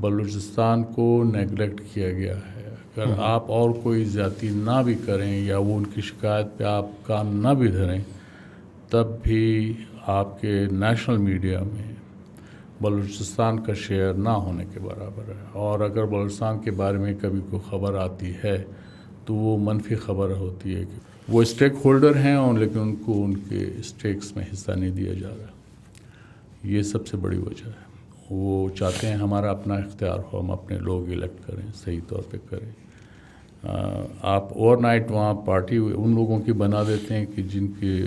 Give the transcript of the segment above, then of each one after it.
بلوچستان کو نیگلیکٹ کیا گیا ہے. اگر آپ اور کوئی زیادتی نہ بھی کریں یا وہ ان کی شکایت پہ آپ کان نہ بھی دھریں, تب بھی آپ کے نیشنل میڈیا میں بلوچستان کا شیئر نہ ہونے کے برابر ہے. اور اگر بلوچستان کے بارے میں کبھی کوئی خبر آتی ہے تو وہ منفی خبر ہوتی ہے کہ وہ اسٹیک ہولڈر ہیں اور لیکن ان کو ان کے اسٹیکس میں حصہ نہیں دیا جا رہا. یہ سب سے بڑی وجہ ہے. وہ چاہتے ہیں ہمارا اپنا اختیار ہو, ہم اپنے لوگ الیکٹ کریں, صحیح طور پہ کریں. آپ اوور نائٹ وہاں پارٹی ان لوگوں کی بنا دیتے ہیں کہ جن کے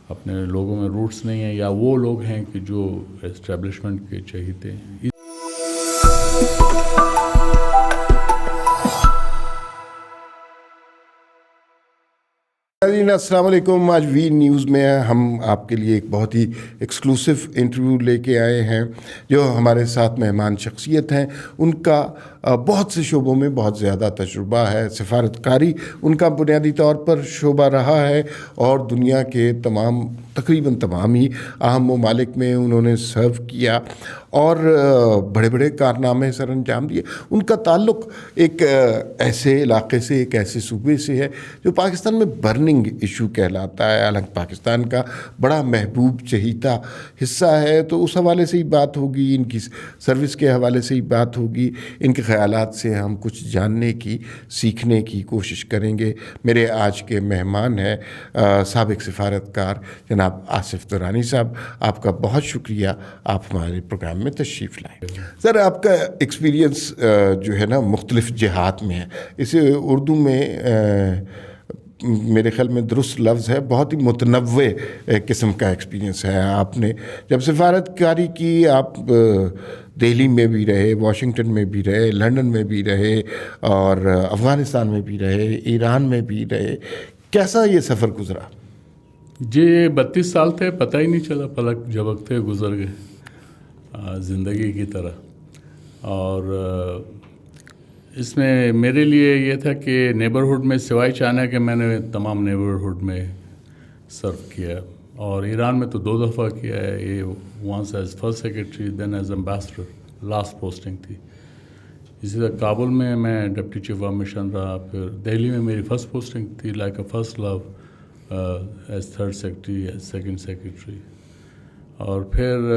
اپنے لوگوں میں روٹس نہیں ہیں, یا وہ لوگ ہیں کہ جو اسٹیبلشمنٹ کے چہیتے ہیں. السلام علیکم. آج وی نیوز میں ہم آپ کے لیے ایک بہت ہی ایکسکلوسو انٹرویو لے کے آئے ہیں. جو ہمارے ساتھ مہمان شخصیت ہیں, ان کا بہت سے شعبوں میں بہت زیادہ تجربہ ہے. سفارتکاری ان کا بنیادی طور پر شعبہ رہا ہے اور دنیا کے تقریباً تمام ہی اہم ممالک میں انہوں نے سرو کیا اور بڑے بڑے کارنامے سر انجام دیے. ان کا تعلق ایک ایسے علاقے سے, ایک ایسے صوبے سے ہے جو پاکستان میں برننگ ایشو کہلاتا ہے. حالانکہ پاکستان کا بڑا محبوب چہیتا حصہ ہے, تو اس حوالے سے ہی بات ہوگی, ان کی سروس کے حوالے سے ہی بات ہوگی. ان کے خیالات سے ہم کچھ جاننے کی, سیکھنے کی کوشش کریں گے. میرے آج کے مہمان ہیں سابق سفارتکار جناب آصف درانی صاحب. آپ کا بہت شکریہ, آپ ہمارے پروگرام میں تشریف لائیں. سر, آپ کا ایکسپیرینس جو ہے نا مختلف جہات میں ہے. اسے اردو میں میرے خیال میں درست لفظ ہے, بہت ہی متنوع قسم کا ایکسپیرینس ہے. آپ نے جب سفارتکاری کی, آپ دہلی میں بھی رہے, واشنگٹن میں بھی رہے, لندن میں بھی رہے اور افغانستان میں بھی رہے, ایران میں بھی رہے. کیسا یہ سفر گزرا؟ جی 32 سال تھے, پتہ ہی نہیں چلا, پلک جھپکتے گزر گئے زندگی کی طرح. اور اس میں میرے لیے یہ تھا کہ نیبرہڈ میں سوائے چائنا کے میں نے تمام نیبرہڈ میں سرو کیا. اور ایران میں تو 2 دفعہ کیا ہے. یہ وانس ایز فرسٹ سیکرٹری, دین ایز ایمبیسڈر, لاسٹ پوسٹنگ تھی. اسی طرح کابل میں میں ڈپٹی چیف آف مشن رہا. پھر دہلی میں میری فرسٹ پوسٹنگ تھی, like a first love, as 3rd secretary, as 2nd secretary. اور پھر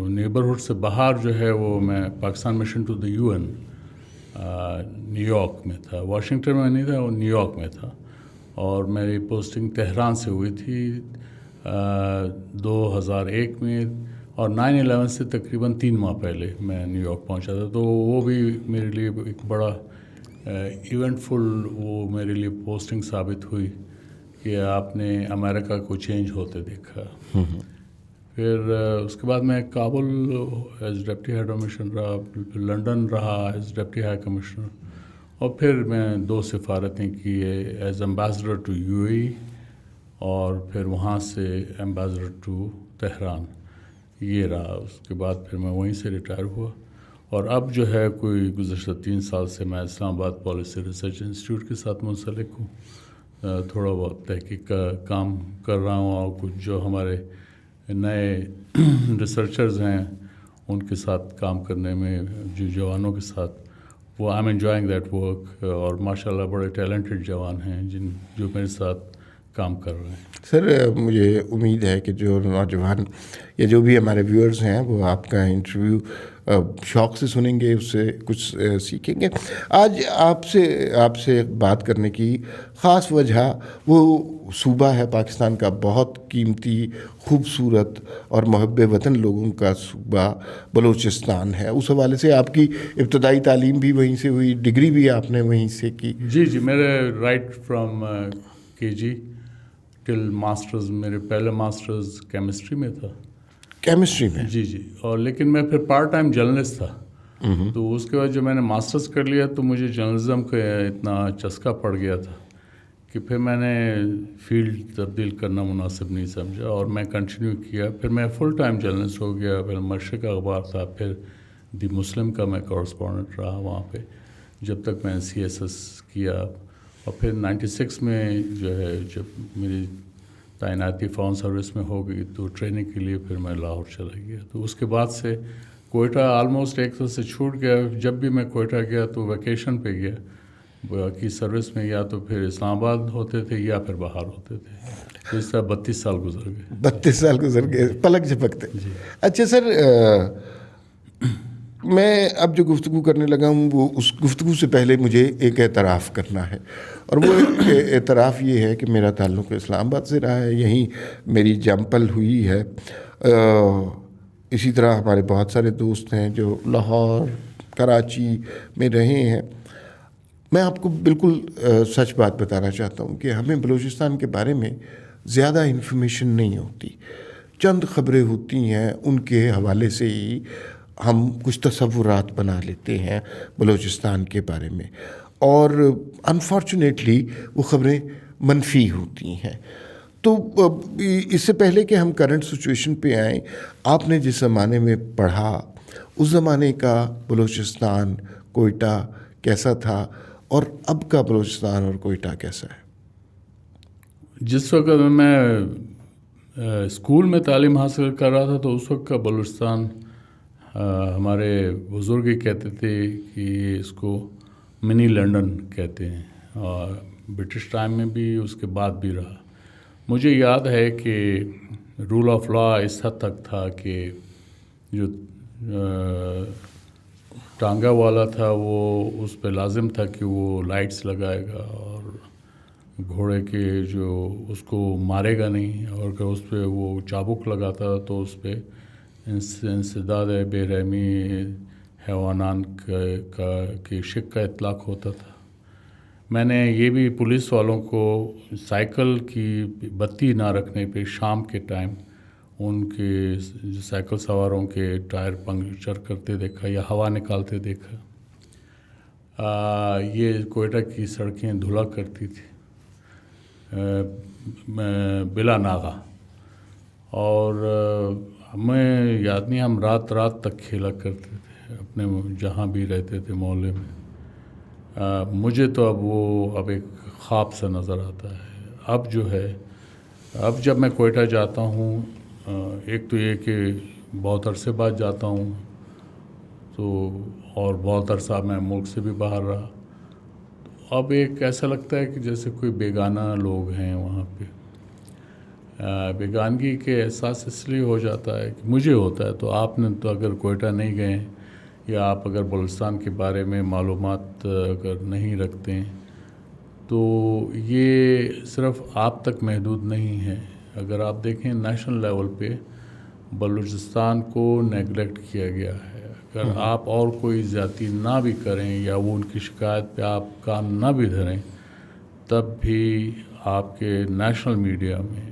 نیبرہڈ سے باہر جو ہے وہ میں Pakistan mission to the UN New York میں تھا. واشنگٹن میں نہیں تھا, وہ نیو یارک میں تھا. اور میری پوسٹنگ تہران سے ہوئی تھی 2001 میں, اور 9/11 سے تقریباً 3 ماہ پہلے میں نیو یارک پہنچا تھا. تو وہ بھی میرے لیے ایک بڑا ایونٹ فل وہ میرے لیے پوسٹنگ ثابت ہوئی کہ آپ نے امریکہ کو چینج ہوتے دیکھا. پھر اس کے بعد میں Kabul as deputy head of mission رہا, لنڈن رہا ایز ڈپٹی ہائی کمشنر, اور پھر میں 2 سفارتیں کی ایز ایمبیسڈر ٹو UAE, اور پھر وہاں سے ایمبیسڈر ٹو تہران. یہ رہا. اس کے بعد پھر میں وہیں سے ریٹائر ہوا. اور اب جو ہے کوئی گزشتہ 3 سال سے میں اسلام آباد پالیسی ریسرچ انسٹیٹیوٹ کے ساتھ منسلک ہوں. تھوڑا بہت تحقیق کا کام کر رہا ہوں, اور کچھ جو ہمارے نئے ریسرچرز ہیں ان کے ساتھ کام کرنے میں, جو جوانوں کے ساتھ, وہ I am enjoying that work. اور ماشاء اللہ بڑے ٹیلنٹڈ جوان ہیں جو میرے ساتھ کام کر رہے ہیں. سر, مجھے امید ہے کہ جو نوجوان یا جو بھی ہمارے ویورز ہیں وہ آپ کا انٹرویو شوق سے سنیں گے, اس سے کچھ سیکھیں گے. آج آپ سے بات کرنے کی خاص وجہ وہ صوبہ ہے پاکستان کا, بہت قیمتی, خوبصورت اور محب وطن لوگوں کا صوبہ بلوچستان ہے. اس حوالے سے آپ کی ابتدائی تعلیم بھی وہیں سے ہوئی, ڈگری بھی آپ نے وہیں سے کی؟ جی میرے right from KG till masters, میرے پہلے ماسٹرز کیمسٹری میں تھا. کیمسٹری میں؟ جی. اور لیکن میں پھر پارٹ ٹائم جرنلسٹ تھا. تو اس کے بعد جو میں نے ماسٹرز کر لیا تو مجھے جرنلزم کا اتنا چسکا پڑ گیا تھا کہ پھر میں نے فیلڈ تبدیل کرنا مناسب نہیں سمجھا, اور میں کنٹینیو کیا. پھر میں فل ٹائم جرنلسٹ ہو گیا. پھر مشرق اخبار تھا, پھر دی مسلم کا میں کورسپونڈنٹ رہا وہاں پہ جب تک میں CSS کیا. اور پھر 96 میں جو ہے جب میری تعیناتی فارن سروس میں ہو گئی تو ٹریننگ کے لیے پھر میں لاہور چلا گیا. تو اس کے بعد سے کوئٹہ آلموسٹ ایک طرح سے چھوٹ گیا. جب بھی میں کوئٹہ گیا تو ویکیشن پہ گیا, باقی سروس میں یا تو پھر اسلام آباد ہوتے تھے یا پھر باہر ہوتے تھے. تو اس طرح 32 سال گزر گئے. 32 سال گزر گئے پلک جھپکتے. اچھا سر, میں اب جو گفتگو کرنے لگا ہوں وہ اس گفتگو سے پہلے مجھے ایک اعتراف کرنا ہے, اور وہ اعتراف یہ ہے کہ میرا تعلق اسلام آباد سے رہا ہے, یہیں میری جم پل ہوئی ہے. اسی طرح ہمارے بہت سارے دوست ہیں جو لاہور, کراچی میں رہے ہیں. میں آپ کو بالکل سچ بات بتانا چاہتا ہوں کہ ہمیں بلوچستان کے بارے میں زیادہ انفارمیشن نہیں ہوتی. چند خبریں ہوتی ہیں, ان کے حوالے سے ہی ہم کچھ تصورات بنا لیتے ہیں بلوچستان کے بارے میں, اور انفارچونیٹلی وہ خبریں منفی ہوتی ہیں. تو اس سے پہلے کہ ہم کرنٹ سچویشن پہ آئیں, آپ نے جس زمانے میں پڑھا اس زمانے کا بلوچستان, کوئٹہ کیسا تھا, اور اب کا بلوچستان اور کوئٹہ کیسا ہے؟ جس وقت میں اسکول میں تعلیم حاصل کر رہا تھا تو اس وقت کا بلوچستان, ہمارے بزرگ ہی کہتے تھے کہ اس کو منی لنڈن کہتے ہیں, اور برٹش ٹائم میں بھی اس کے بعد بھی رہا. مجھے یاد ہے کہ رول آف لا اس حد تک تھا کہ جو ٹانگا والا تھا وہ اس پہ لازم تھا کہ وہ لائٹس لگائے گا, اور گھوڑے کے جو اس کو مارے گا نہیں, اور کہ اس پہ وہ چابک لگاتا تو اس پہ انسداد بے رحمی حیوانات کی شک کا اطلاق ہوتا تھا. میں نے یہ بھی پولیس والوں کو سائیکل کی بتی نہ رکھنے پہ شام کے ٹائم ان کے سائیکل سواروں کے ٹائر پنکچر کرتے دیکھا یا ہوا نکالتے دیکھا. یہ کوئٹہ کی سڑکیں دھلا کرتی تھی بلا ناغہ, اور ہمیں یاد نہیں, ہم رات رات تک کھیلا کرتے تھے اپنے جہاں بھی رہتے تھے محلے میں. مجھے تو اب ایک خواب سا نظر آتا ہے. اب جو ہے, اب جب میں کوئٹہ جاتا ہوں, ایک تو یہ کہ بہت عرصے بعد جاتا ہوں, تو اور بہت عرصہ میں ملک سے بھی باہر رہا, تو اب ایک ایسا لگتا ہے کہ جیسے کوئی بیگانہ لوگ ہیں وہاں پہ. بیگانگی کے احساس اس لیے ہو جاتا ہے کہ مجھے ہوتا ہے, تو آپ نے تو اگر کوئٹہ نہیں گئے یا آپ اگر بلوچستان کے بارے میں معلومات اگر نہیں رکھتے ہیں تو یہ صرف آپ تک محدود نہیں ہے. اگر آپ دیکھیں نیشنل لیول پہ بلوچستان کو نیگلیکٹ کیا گیا ہے. اگر آپ اور کوئی زیادتی نہ بھی کریں یا وہ ان کی شکایت پہ آپ کان نہ بھی دھریں, تب بھی آپ کے نیشنل میڈیا میں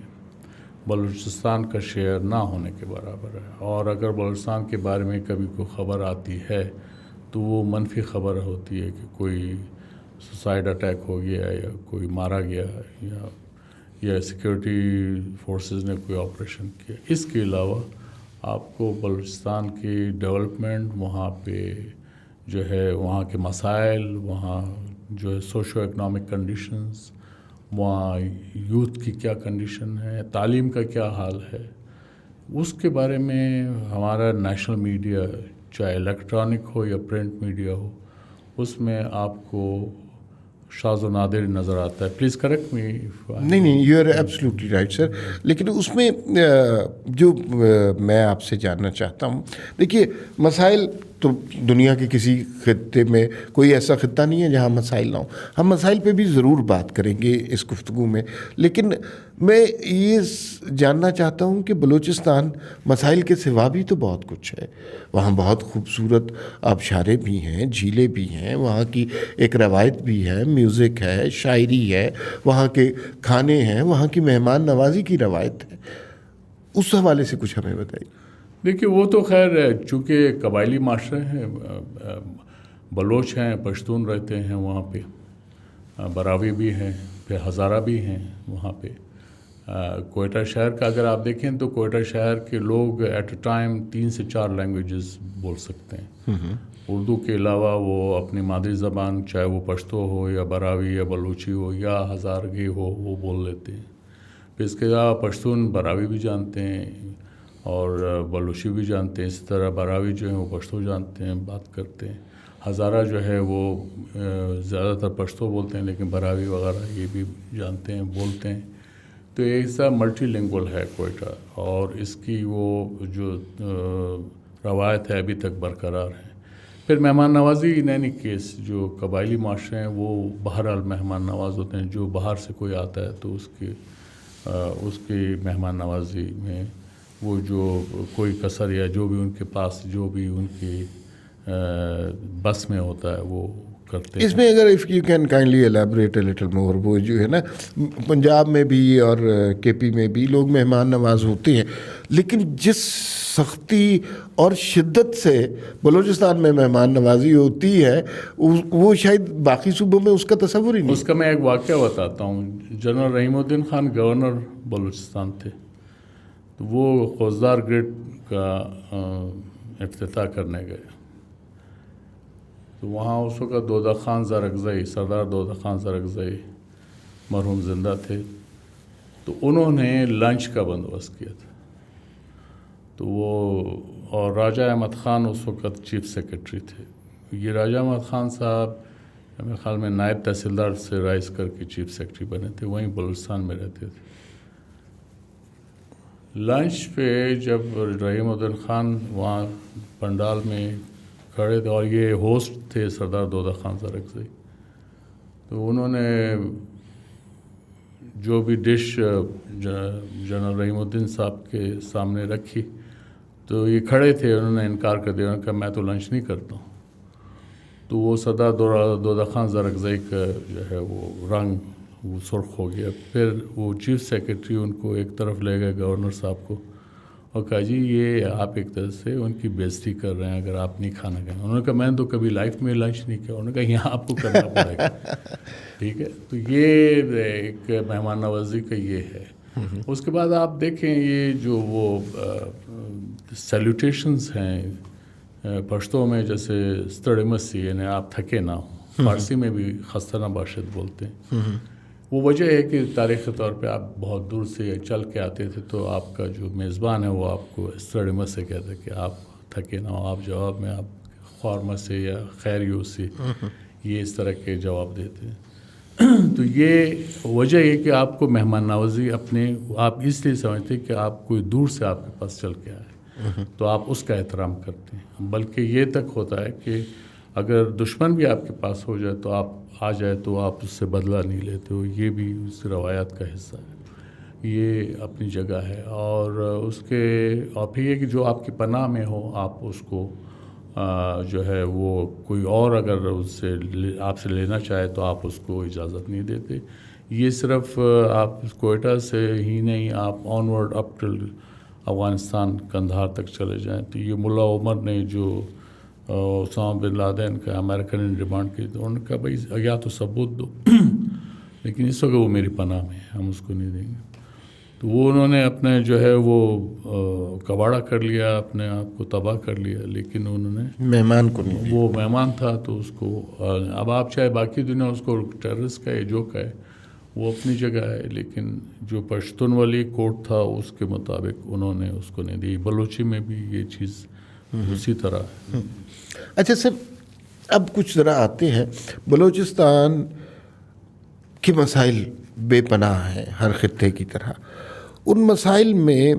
بلوچستان کا شیئر نہ ہونے کے برابر ہے. اور اگر بلوچستان کے بارے میں کبھی کوئی خبر آتی ہے تو وہ منفی خبر ہوتی ہے کہ کوئی سوسائڈ اٹیک ہو گیا یا کوئی مارا گیا یا سیکیورٹی فورسز نے کوئی آپریشن کیا. اس کے علاوہ آپ کو بلوچستان کی ڈیولپمنٹ, وہاں پہ جو ہے وہاں کے مسائل, وہاں جو ہے سوشو اکنامک کنڈیشنز, وہاں یوتھ کی کیا کنڈیشن ہے, تعلیم کا کیا حال ہے, اس کے بارے میں ہمارا نیشنل میڈیا چاہے الیکٹرانک ہو یا پرنٹ میڈیا ہو, اس میں آپ کو شاذ و نادر نظر آتا ہے. Please correct me. نہیں, you are absolutely right sir. لیکن اس میں جو میں آپ سے جاننا چاہتا ہوں, دیکھیے مسائل تو دنیا کے کسی خطے میں کوئی ایسا خطہ نہیں ہے جہاں مسائل نہ ہوں. ہم مسائل پہ بھی ضرور بات کریں گے اس گفتگو میں, لیکن میں یہ جاننا چاہتا ہوں کہ بلوچستان مسائل کے سوا بھی تو بہت کچھ ہے. وہاں بہت خوبصورت آبشاریں بھی ہیں, جھیلیں بھی ہیں, وہاں کی ایک روایت بھی ہے, میوزک ہے, شاعری ہے, وہاں کے کھانے ہیں, وہاں کی مہمان نوازی کی روایت ہے. اس حوالے سے کچھ ہمیں بتائیے. دیکھیے وہ تو خیر چونکہ قبائلی معاشرے ہیں, بلوچ ہیں, پشتون رہتے ہیں وہاں پہ, براوی بھی ہیں, پھر ہزارہ بھی ہیں وہاں پہ. کوئٹہ شہر کا اگر آپ دیکھیں تو کوئٹہ شہر کے لوگ ایٹ اے ٹائم 3 سے 4 لینگویجز بول سکتے ہیں. اردو کے علاوہ وہ اپنی مادری زبان, چاہے وہ پشتو ہو یا براوی یا بلوچی ہو یا ہزارگی ہو, وہ بول لیتے ہیں. پھر اس کے علاوہ پشتون براوی بھی جانتے ہیں, اور بلوچی بھی جانتے ہیں. اسی طرح براوی جو ہیں وہ پشتو جانتے ہیں, بات کرتے ہیں. ہزارہ جو ہے وہ زیادہ تر پشتو بولتے ہیں, لیکن براوی وغیرہ یہ بھی جانتے ہیں, بولتے ہیں. تو یہ ایسا ملٹی لنگول ہے کوئٹہ, اور اس کی وہ جو روایت ہے ابھی تک برقرار ہے. پھر مہمان نوازی ان اینی کیس جو قبائلی معاشرے ہیں وہ بہرحال مہمان نواز ہوتے ہیں. جو باہر سے کوئی آتا ہے تو اس کی مہمان نوازی میں وہ جو کوئی کسر یا جو بھی ان کے پاس جو بھی ان کی بس میں ہوتا ہے وہ کرتے ہیں. اس میں اگر if you can kindly elaborate a little more, وہ جو ہے نا پنجاب میں بھی اور کے پی میں بھی لوگ مہمان نواز ہوتے ہیں, لیکن جس سختی اور شدت سے بلوچستان میں مہمان نوازی ہوتی ہے وہ شاید باقی صوبوں میں اس کا تصور ہی نہیں. اس کا میں ایک واقعہ بتاتا ہوں. جنرل رحیم الدین خان گورنر بلوچستان تھے, تو وہ خوزدار گیٹ کا افتتاح کرنے گئے. تو وہاں اس وقت دودہ خان زرگزئی, سردار دودہ خان زرگزئی مرحوم زندہ تھے. تو انہوں نے لنچ کا بندوبست کیا تھا. تو وہ اور راجہ احمد خان اس وقت چیف سیکرٹری تھے. یہ راجہ احمد خان صاحب میرے خیال میں نائب تحصیلدار سے رائز کر کے چیف سیکرٹری بنے تھے, وہیں بلوچستان میں رہتے تھے. لنچ پہ جب رحیم الدین خان وہاں پنڈال میں کھڑے تھے, اور یہ ہوسٹ تھے سردار دودہ خان زرگزئی, تو انہوں نے جو بھی ڈش جنرل رحیم الدین صاحب کے سامنے رکھی, تو یہ کھڑے تھے, انہوں نے انکار کر دیا. انہوں نے کہا میں تو لنچ نہیں کرتا ہوں. تو وہ سردار دودہ خان زرگزئی کا جو ہے وہ رنگ وہ سرخ ہو گیا. پھر وہ چیف سیکرٹری ان کو ایک طرف لے گئے گورنر صاحب کو, اور کہا جی یہ آپ ایک طرح سے ان کی بےزتی کر رہے ہیں اگر آپ نہیں کھانا کھائیں. انہوں نے کہا میں نے تو کبھی لائف میں لنچ نہیں کیا. انہوں نے کہا یہاں آپ کو کرنا پڑے گا. ٹھیک ہے, تو یہ ایک مہمان نوازی کا یہ ہے. اس کے بعد آپ دیکھیں یہ جو وہ سیلوٹیشنز ہیں پشتوں میں, جیسے ستڑی مسی یعنی آپ تھکے نہ ہوں, فارسی میں بھی خستہ نباشد بولتے ہیں. وہ وجہ ہے کہ تاریخی طور پہ آپ بہت دور سے چل کے آتے تھے, تو آپ کا جو میزبان ہے وہ آپ کو ستڑی مس سے کہتے ہیں کہ آپ تھکے نہ ہو. آپ جواب میں آپ خورمہ سے یا خیریو سے یہ اس طرح کے جواب دیتے ہیں. تو یہ وجہ ہے کہ آپ کو مہمان نوازی اپنے آپ اس لیے سمجھتے کہ آپ کوئی دور سے آپ کے پاس چل کے آئے تو آپ اس کا احترام کرتے ہیں. بلکہ یہ تک ہوتا ہے کہ اگر دشمن بھی آپ کے پاس ہو جائے تو آپ آ جائے تو آپ اس سے بدلہ نہیں لیتے ہو. یہ بھی اس روایات کا حصہ ہے, یہ اپنی جگہ ہے. اور اس کے اور پھر یہ کہ جو آپ کی پناہ میں ہو آپ اس کو جو ہے وہ کوئی اور اگر اس سے آپ سے لینا چاہے تو آپ اس کو اجازت نہیں دیتے. یہ صرف آپ کوئٹہ سے ہی نہیں, آپ آن ورڈ اپ ٹل افغانستان قندھار تک چلے جائیں تو یہ ملا عمر نے جو اسامہ بن لادن کا امریکن ڈیمانڈ کی, تو انہوں نے کہا بھائی یا تو ثبوت دو لیکن اس وقت وہ میری پناہ میں ہے, ہم اس کو نہیں دیں گے. تو وہ انہوں نے اپنے جو ہے وہ کباڑہ کر لیا, اپنے آپ کو تباہ کر لیا, لیکن انہوں نے مہمان کو نہیں. وہ مہمان تھا تو اس کو اب آپ چاہے باقی دنیا اس کو ٹیررسٹ کہے جو کہے وہ اپنی جگہ ہے, لیکن جو پشتون والی کوڈ تھا اس کے مطابق انہوں نے اس کو نہیں دی. بلوچی میں بھی یہ چیز اسی طرح ہے. اچھا سر, اب کچھ ذرا آتے ہیں. بلوچستان کے مسائل بے پناہ ہیں ہر خطے کی طرح. ان مسائل میں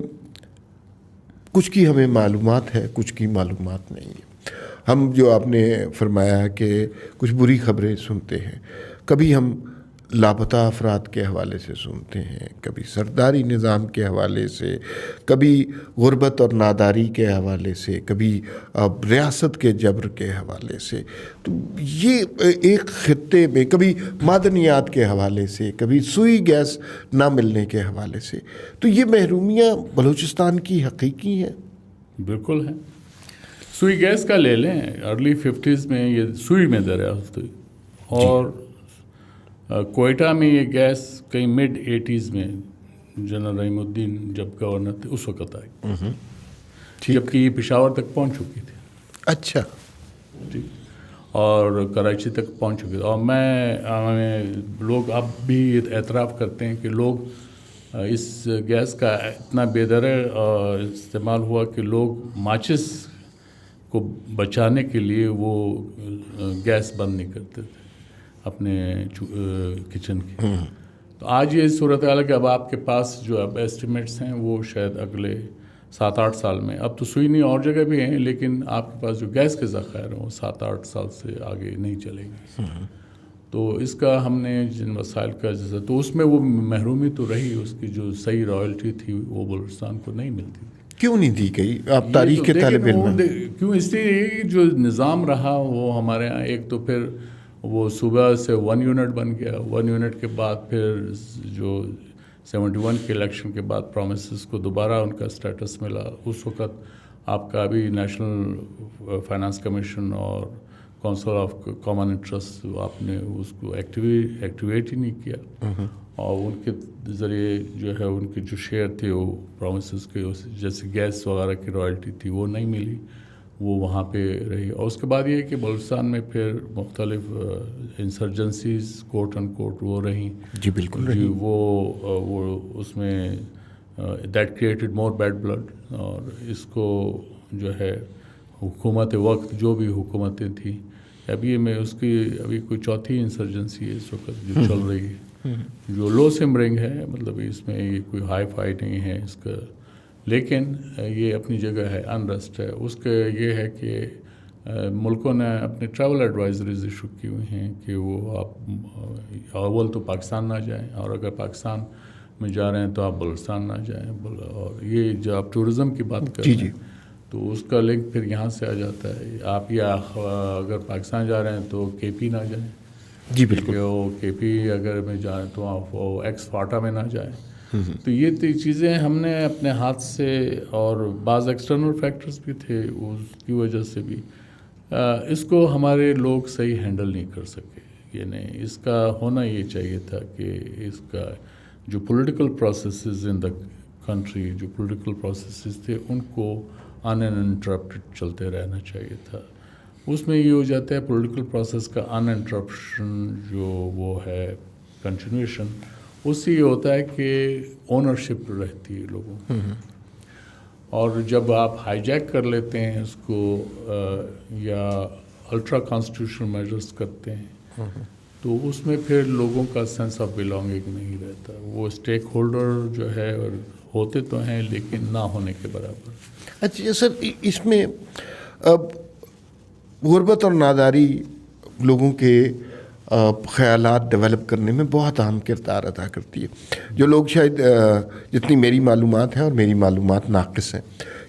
کچھ کی ہمیں معلومات ہے, کچھ کی معلومات نہیں ہے. ہم جو آپ نے فرمایا کہ کچھ بری خبریں سنتے ہیں, کبھی ہم لاپتہ افراد کے حوالے سے سنتے ہیں, کبھی سرداری نظام کے حوالے سے, کبھی غربت اور ناداری کے حوالے سے, کبھی ریاست کے جبر کے حوالے سے. تو یہ ایک خطے میں کبھی معدنیات کے حوالے سے, کبھی سوئی گیس نہ ملنے کے حوالے سے. تو یہ محرومیاں بلوچستان کی حقیقی ہیں. بالکل ہے. سوئی گیس کا لے لیں, ارلی 50s میں یہ سوئی میں دریافت ہوئی, اور کوئٹہ میں یہ گیس کئی مڈ 80s میں جنرل رحیم الدین جب گورنر تھے اس وقت آئی, جبکہ یہ پشاور تک پہنچ چکی تھی. اچھا ٹھیک, اور کراچی تک پہنچ چکی تھی. اور میں لوگ اب بھی اعتراف کرتے ہیں کہ لوگ اس گیس کا اتنا بے درے استعمال ہوا کہ لوگ ماچس کو بچانے کے لیے وہ گیس بند نہیں کرتے تھے اپنے کچن کی. تو آج یہ صورت حال ہے کہ اب آپ کے پاس جو اب ایسٹیمیٹس ہیں وہ شاید اگلے 7-8 سال میں، اب تو سوئی نہیں اور جگہ بھی ہیں، لیکن آپ کے پاس جو گیس کے ذخائر ہیں وہ 7-8 سال سے آگے نہیں چلیں گے. تو اس کا ہم نے جن وسائل کا جیسا تو اس میں وہ محرومی تو رہی، اس کی جو صحیح رائلٹی تھی وہ بلوچستان کو نہیں ملتی تھی. کیوں نہیں دی گئی؟ آپ تاریخ کے طالب علم ہیں. کیوں؟ اس لیے جو نظام رہا وہ ہمارے یہاں، ایک تو پھر وہ صوبہ سے 1 یونٹ بن گیا، 1 یونٹ کے بعد پھر جو 71 کے الیکشن کے بعد پرومسز کو دوبارہ ان کا اسٹیٹس ملا. اس وقت آپ کا ابھی نیشنل فائنانس کمیشن اور کونسل آف کامن انٹرسٹ آپ نے اس کو ایکٹیویٹ ہی نہیں کیا، اور ان کے ذریعے جو ہے ان کے جو شیئر تھے وہ پرومسز کے جیسے گیس وغیرہ کی رائلٹی تھی وہ نہیں ملی، وہ وہاں پہ رہی. اور اس کے بعد یہ کہ بلوچستان میں پھر مختلف انسرجنسیز کوٹ ان کوٹ وہ رہیں. جی بالکل جی وہ اس میں that created more bad blood. اور اس کو جو ہے حکومت وقت جو بھی حکومتیں تھیں، ابھی میں اس کی ابھی کوئی چوتھی انسرجنسی ہے اس وقت جو چل رہی ہے، جو لو سمرنگ ہے، مطلب اس میں یہ کوئی ہائی فائی نہیں ہے اس کا، لیکن یہ اپنی جگہ ہے، انریسٹ ہے. اس کا یہ ہے کہ ملکوں نے اپنے ٹریول ایڈوائزریز ایشو کی ہوئی ہیں کہ وہ آپ اول تو پاکستان نہ جائیں، اور اگر پاکستان میں جا رہے ہیں تو آپ بلوچستان نہ جائیں. اور یہ جو آپ ٹورزم کی بات کر رہے ہیں تو اس کا لنک پھر یہاں سے آ جاتا ہے. آپ یا اگر پاکستان جا رہے ہیں تو کے پی نہ جائیں. جی بالکل. کے پی اگر میں جائیں تو آپ ایکس فاٹا میں نہ جائیں. تو یہ چیزیں ہم نے اپنے ہاتھ سے، اور بعض ایکسٹرنل فیکٹرز بھی تھے اس کی وجہ سے بھی اس کو ہمارے لوگ صحیح ہینڈل نہیں کر سکے. یعنی اس کا ہونا یہ چاہیے تھا کہ اس کا جو political processes in the country, جو پولیٹیکل پروسیسز تھے ان کو انٹرپٹڈ چلتے رہنا چاہیے تھا. اس میں یہ ہو جاتا ہے پولیٹیکل پروسیس کا انٹرپشن جو وہ ہے کنٹینیوشن، اس سے یہ ہوتا ہے کہ اونرشپ رہتی ہے لوگوں کی. اور جب آپ ہائی جیک کر لیتے ہیں اس کو یا الٹرا کانسٹیٹیوشنل میجرز کرتے ہیں تو اس میں پھر لوگوں کا سینس آف بلانگنگ نہیں رہتا. وہ اسٹیک ہولڈر جو ہے ہوتے تو ہیں لیکن نہ ہونے کے برابر. اچھا سر، اس میں اب غربت اور ناداری لوگوں کے خیالات ڈیولپ کرنے میں بہت اہم کردار ادا کرتی ہے. جو لوگ شاید جتنی میری معلومات ہیں، اور میری معلومات ناقص ہیں،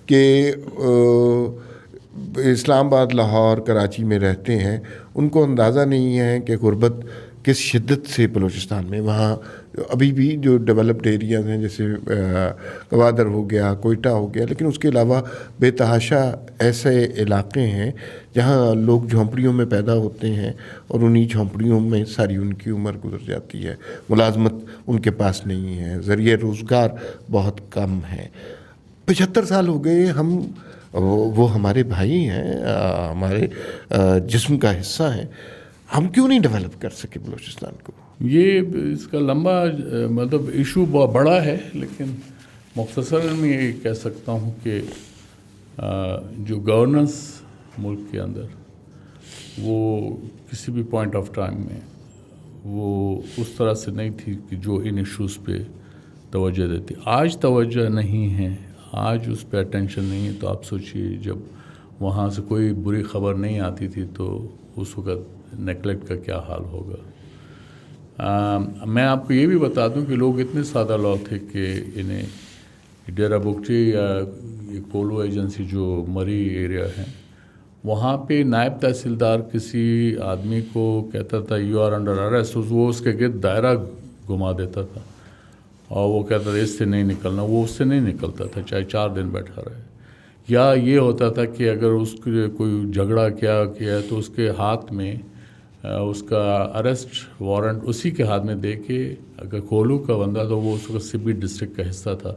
کہ اسلام آباد، لاہور، کراچی میں رہتے ہیں، ان کو اندازہ نہیں ہے کہ غربت کس شدت سے بلوچستان میں، وہاں ابھی بھی جو ڈیولپڈ ایریاز ہیں جیسے گوادر ہو گیا، کوئٹہ ہو گیا، لیکن اس کے علاوہ بے تحاشا ایسے علاقے ہیں جہاں لوگ جھونپڑیوں میں پیدا ہوتے ہیں اور انہی جھونپڑیوں میں ساری ان کی عمر گزر جاتی ہے. ملازمت ان کے پاس نہیں ہے، ذریعہ روزگار بہت کم ہے. 75 سال ہو گئے، ہم وہ ہمارے بھائی ہیں، ہمارے جسم کا حصہ ہیں، ہم کیوں نہیں ڈیولپ کر سکے بلوچستان کو؟ یہ اس کا لمبا مطلب ایشو بہت بڑا ہے، لیکن مختصراً میں یہ کہہ سکتا ہوں کہ جو گورننس ملک کے اندر وہ کسی بھی پوائنٹ آف ٹائم میں وہ اس طرح سے نہیں تھی کہ جو ان ایشوز پہ توجہ دیتی. آج توجہ نہیں ہے، آج اس پہ اٹینشن نہیں ہے. تو آپ سوچئے جب وہاں سے کوئی بری خبر نہیں آتی تھی تو اس وقت نیگلیکٹ کا کیا حال ہوگا. میں آپ کو یہ بھی بتا دوں کہ لوگ اتنے سادہ لوگ تھے کہ انہیں ڈیرہ بگٹی یا کولو ایجنسی جو مری ایریا ہے وہاں پہ نائب تحصیلدار کسی آدمی کو کہتا تھا یو آر انڈر اریسٹ، وہ اس کے گرد دائرہ گھما دیتا تھا اور وہ کہتا تھا اس سے نہیں نکلنا. وہ اس سے نہیں نکلتا تھا چاہے 4 دن بیٹھا رہے. یا یہ ہوتا تھا کہ اگر اس کے کوئی جھگڑا کیا تو اس کے ہاتھ میں اس کا اریسٹ وارنٹ اسی کے ہاتھ میں دے کے، اگر کولو کا بندہ تو وہ اس وقت سبی ڈسٹرکٹ کا حصہ تھا،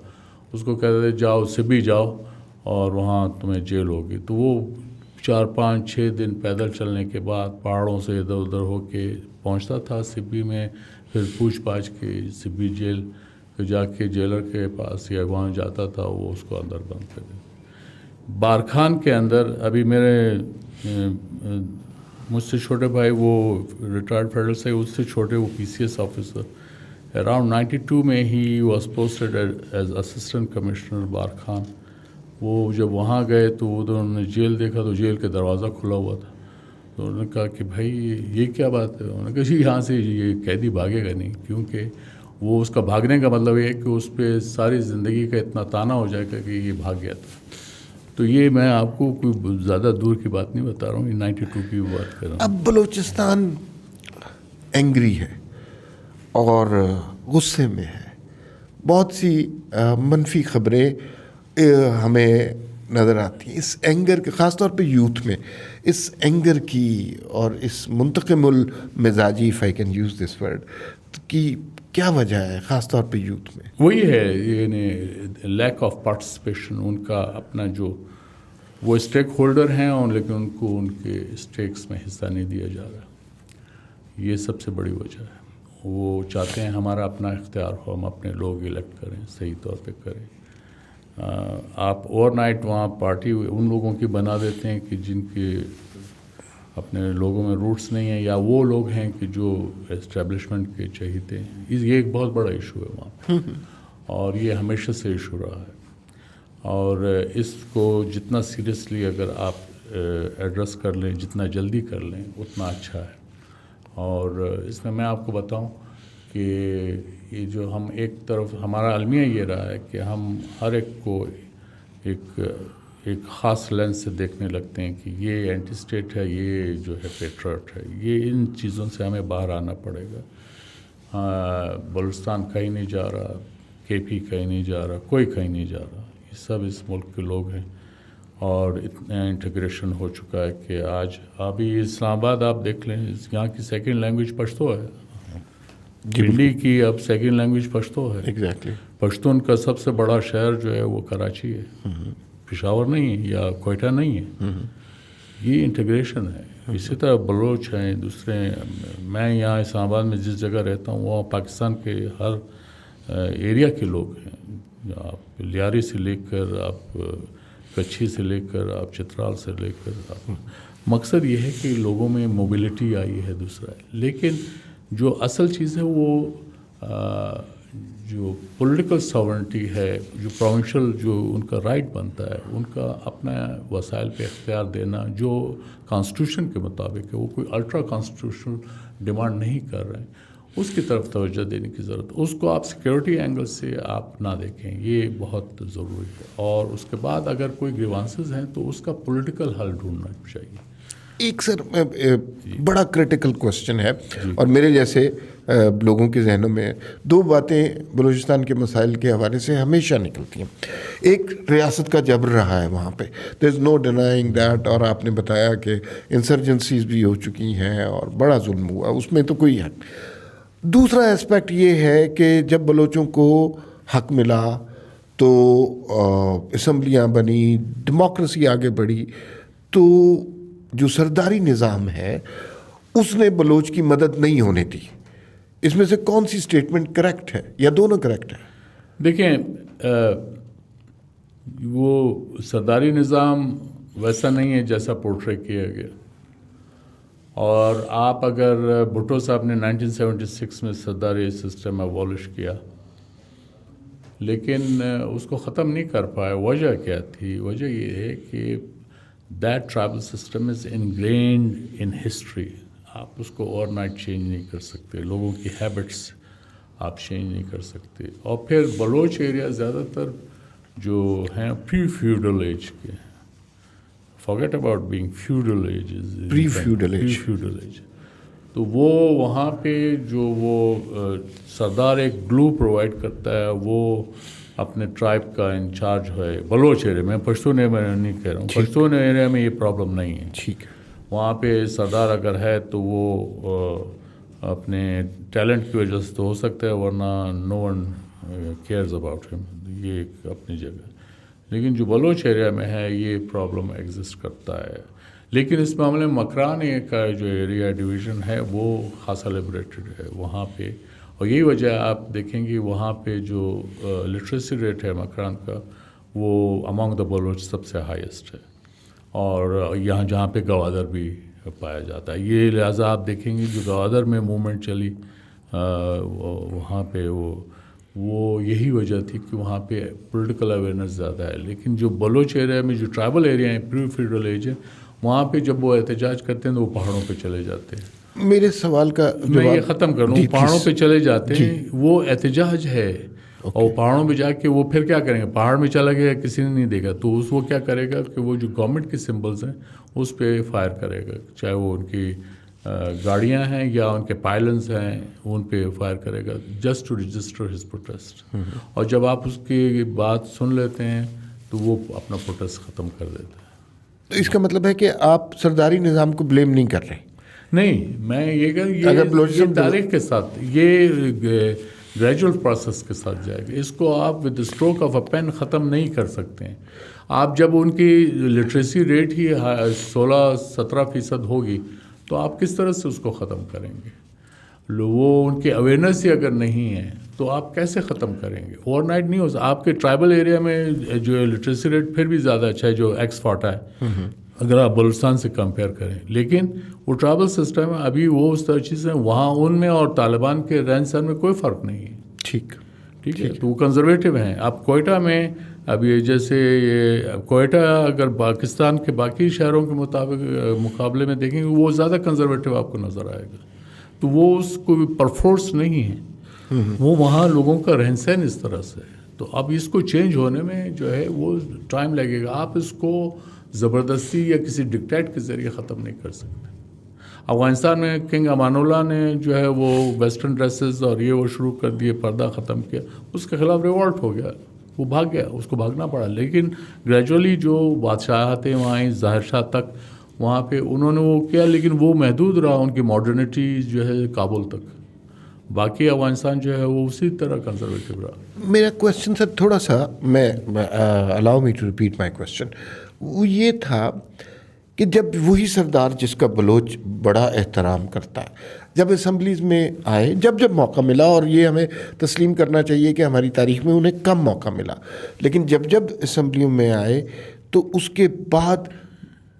اس کو کہتے تھے جاؤ سبی جاؤ اور وہاں تمہیں جیل ہوگی. تو وہ 4-5-6 دن پیدل چلنے کے بعد پہاڑوں سے ادھر ادھر ہو کے پہنچتا تھا سبی میں، پھر پوچھ پاچھ کے سبی جیل کہ جا کے جیلر کے پاس یا وہاں جاتا تھا وہ اس کو اندر بند کر دے. بارکھان کے اندر ابھی میرے مجھ سے چھوٹے بھائی وہ ریٹائرڈ فیڈرل سے اس سے چھوٹے وہ PCS آفیسر اراؤنڈ 92 میں he was posted as assistant commissioner Barkhan. وہ جب وہاں گئے تو ادھر انہوں نے جیل دیکھا تو جیل کے دروازہ کھلا ہوا تھا. تو انہوں نے کہا کہ بھائی یہ کیا بات ہے؟ انہوں نے کہا جی یہاں سے یہ قیدی بھاگے گا نہیں, کیونکہ وہ اس کا بھاگنے کا مطلب یہ ہے کہ اس پہ ساری زندگی کا اتنا تانا ہو جائے گا کہ یہ بھاگ گیا تھا. تو یہ میں آپ کو کوئی زیادہ دور کی بات نہیں بتا رہا ہوں, یہ 92 کی بات کر رہا ہوں. اب بلوچستان اینگری ہے اور غصے میں ہے. بہت سی منفی خبریں ہمیں نظر آتی ہیں. اس اینگر کے خاص طور پہ یوتھ میں اس اینگر کی اور اس منتقم المزاجی if I can use this word کی کیا وجہ ہے خاص طور پہ یوتھ میں؟ وہی ہے یعنی لیک آف پارٹیسپیشن. ان کا اپنا جو وہ اسٹیک ہولڈر ہیں اور لیکن ان کو ان کے اسٹیکس میں حصہ نہیں دیا جا رہا. یہ سب سے بڑی وجہ ہے. وہ چاہتے ہیں ہمارا اپنا اختیار ہو, ہم اپنے لوگ الیکٹ کریں, صحیح طور پہ کریں. آپ اوور نائٹ وہاں پارٹی ان لوگوں کی بنا دیتے ہیں کہ جن کے اپنے لوگوں میں روٹس نہیں ہیں, یا وہ لوگ ہیں کہ جو اسٹیبلشمنٹ کے چہیتے ہیں. یہ ایک بہت بڑا ایشو ہے وہاں پہ, اور یہ ہمیشہ سے ایشو رہا ہے. اور اس کو جتنا سیریسلی اگر آپ ایڈریس کر لیں, جتنا جلدی کر لیں اتنا اچھا ہے. اور اس میں آپ کو بتاؤں کہ یہ جو ہم ایک طرف ہمارا المیہ یہ رہا ہے کہ ہم ہر ایک کو ایک خاص لینس سے دیکھنے لگتے ہیں کہ یہ اینٹی اسٹیٹ ہے, یہ جو ہے پیٹرٹ ہے. یہ ان چیزوں سے ہمیں باہر آنا پڑے گا. بلوچستان کہیں نہیں جا رہا, KP کہیں نہیں جا رہا, کوئی کہیں نہیں جا رہا. یہ سب اس ملک کے لوگ ہیں اور اتنا انٹیگریشن ہو چکا ہے کہ آج ابھی اسلام آباد آپ دیکھ لیں, یہاں کی سیکنڈ لینگویج پشتو ہے. دلی کی اب سیکنڈ لینگویج پشتو ہے. ایگزیکٹلی. پشتون کا سب سے بڑا شہر جو ہے وہ کراچی ہے, پشاور نہیں ہے یا کوئٹہ نہیں ہے. یہ انٹیگریشن ہے. اسی طرح بلوچ ہیں, دوسرے. میں یہاں اسلام آباد میں جس جگہ رہتا ہوں وہاں پاکستان کے ہر ایریا کے لوگ ہیں. آپ لیاری سے لے کر آپ کچھی سے لے کر آپ چترال سے لے کر آپ. مقصد یہ ہے کہ لوگوں میں موبلٹی آئی ہے. دوسرا ہے لیکن جو اصل چیز ہے وہ جو پولیٹیکل ساورنٹی ہے, جو پروونشل جو ان کا رائٹ بنتا ہے, ان کا اپنا وسائل پہ اختیار دینا جو کانسٹیٹیوشن کے مطابق ہے. وہ کوئی الٹرا کانسٹیٹیوشنل ڈیمانڈ نہیں کر رہے ہیں. اس کی طرف توجہ دینے کی ضرورت. اس کو آپ سیکیورٹی اینگل سے آپ نہ دیکھیں, یہ بہت ضروری ہے. اور اس کے بعد اگر کوئی گریوانسز ہیں تو اس کا پولیٹیکل حل ڈھونڈنا چاہیے. ایک سر بڑا کریٹیکل کوسچن ہے اور میرے جیسے لوگوں کے ذہنوں میں دو باتیں بلوچستان کے مسائل کے حوالے سے ہمیشہ نکلتی ہیں. ایک ریاست کا جبر رہا ہے وہاں پہ, دیر از نو ڈینائنگ دیٹ. اور آپ نے بتایا کہ انسرجنسیز بھی ہو چکی ہیں اور بڑا ظلم ہوا, اس میں تو کوئی حق. دوسرا اسپیکٹ یہ ہے کہ جب بلوچوں کو حق ملا تو اسمبلیاں بنی, ڈیموکریسی آگے بڑھی, تو جو سرداری نظام ہے اس نے بلوچ کی مدد نہیں ہونے دی. اس میں سے کون سی اسٹیٹمنٹ کریکٹ ہے یا دونوں کریکٹ ہیں؟ دیکھیں, وہ سرداری نظام ویسا نہیں ہے جیسا پورٹری کیا گیا. اور آپ اگر بھٹو صاحب نے 1976 میں سرداری سسٹم ایبولش کیا لیکن اس کو ختم نہیں کر پائے. وجہ کیا تھی؟ وجہ یہ ہے کہ that tribal system is ingrained in history. آپ اس کو اوور نائٹ چینج نہیں کر سکتے. لوگوں کی ہیبٹس آپ چینج نہیں کر سکتے. اور پھر بلوچ ایریا زیادہ تر جو ہیں پری فیوڈل ایج کے ہیں. forget about being feudal ages. Pre-feudal age. Pre-feudal age. تو وہ وہاں پہ جو وہ سردار ایک گلو پرووائڈ کرتا ہے, وہ اپنے ٹرائب کا انچارج ہے. بلوچ ایریا میں, پشتون ایریا میں نہیں کہہ رہا ہوں, پشتون ایریا میں یہ پرابلم نہیں ہے. ٹھیک ہے. وہاں پہ سردار اگر ہے تو وہ اپنے ٹیلنٹ کی وجہ سے تو ہو سکتا ہے, ورنہ نو ون کیئرز اباؤٹ ہم. یہ ایک اپنی جگہ. لیکن جو بلوچ ایریا میں ہے یہ پرابلم ایگزسٹ کرتا ہے. لیکن اس معاملے میں مکران کا جو ایریا ڈویژن ہے وہ خاصا لبریٹڈ ہے. وہاں پہ اور یہی وجہ ہے آپ دیکھیں گے وہاں پہ جو لٹریسی ریٹ ہے مکران کا وہ امانگ دا بلوچ سب سے ہائیسٹ ہے، اور یہاں جہاں پہ گوادر بھی پایا جاتا ہے. یہ لہٰذا آپ دیکھیں گے جو گوادر میں موومنٹ چلی وہاں پہ وہ یہی وجہ تھی کہ وہاں پہ پولیٹیکل اویئرنیس زیادہ ہے. لیکن جو بلوچ ایریا میں جو ٹرائبل ایریا ہیں پری فیڈرل ایج ہے وہاں پہ جب وہ احتجاج کرتے ہیں تو وہ پہاڑوں پہ چلے جاتے ہیں. میرے سوال کا میں یہ ختم کر لوں. پہاڑوں پہ چلے جاتے ہیں، وہ احتجاج ہے، اور پہاڑوں پہ جا کے وہ پھر کیا کریں گے؟ پہاڑ میں چلا گیا کسی نے نہیں دیکھا تو وہ کیا کرے گا کہ وہ جو گورنمنٹ کے سمبلز ہیں اس پہ فائر کرے گا، چاہے وہ ان کی گاڑیاں ہیں یا ان کے پائلنز ہیں ان پہ فائر کرے گا just to register his protest. اور جب آپ اس کی بات سن لیتے ہیں تو وہ اپنا پروٹیسٹ ختم کر دیتا ہے. تو اس کا مطلب ہے کہ آپ سرداری نظام کو بلیم نہیں کر رہے؟ نہیں، میں یہ کہ تاریخ کے ساتھ یہ گریجول پروسیس کے ساتھ جائے گا. اس کو آپ with stroke of a pen ختم نہیں کر سکتے ہیں. آپ جب ان کی لٹریسی ریٹ ہی 16-17% ہوگی تو آپ کس طرح سے اس کو ختم کریں گے؟ وہ ان کی اویئرنیس ہی اگر نہیں ہے تو آپ کیسے ختم کریں گے؟ اوور نائٹ نہیں ہو سکتا. آپ کے ٹرائبل ایریا میں جو لٹریسی ریٹ پھر بھی زیادہ اچھا ہے، جو ایکس-40 ہے اگر آپ بلوچستان سے کمپیئر کریں، لیکن وہ ٹرائبل سسٹم ہے ابھی وہ اس طرح چیزیں وہاں ان میں اور طالبان کے رہن سہن میں کوئی فرق نہیں ہے. ٹھیک ہے، تو وہ کنزرویٹو ہیں. اب کوئٹہ میں ابھی جیسے یہ کوئٹہ اگر پاکستان کے باقی شہروں کے مقابلے میں دیکھیں گے وہ زیادہ کنزرویٹو آپ کو نظر آئے گا. تو وہ اس کو پرفورس نہیں ہے، وہ وہاں لوگوں کا رہن سہن اس طرح سے ہے. تو اب اس کو چینج ہونے میں جو ہے وہ ٹائم لگے گا. آپ اس کو زبردستی یا کسی ڈکٹیٹ کے ذریعے ختم نہیں کر سکتے. افغانستان میں کنگ امان اللہ نے جو ہے وہ ویسٹرن ڈریسز اور یہ وہ شروع کر دیے، پردہ ختم کیا، اس کے خلاف ریوالٹ ہو گیا، وہ بھاگ گیا، اس کو بھاگنا پڑا. لیکن گریجولی جو بادشاہتیں وہاں آئیں ظاہر شاہ تک، وہاں پہ انہوں نے وہ کیا، لیکن وہ محدود رہا ان کی ماڈرنٹی جو ہے کابل تک. باقی افغانستان جو ہے وہ اسی طرح کنزرویٹو رہا. میرا کویشچن سر تھوڑا سا میں allow me to repeat my question. وہ یہ تھا کہ جب وہی سردار جس کا بلوچ بڑا احترام کرتا ہے جب اسمبلیز میں آئے، جب موقع ملا، اور یہ ہمیں تسلیم کرنا چاہیے کہ ہماری تاریخ میں انہیں کم موقع ملا، لیکن جب اسمبلیوں میں آئے تو اس کے بعد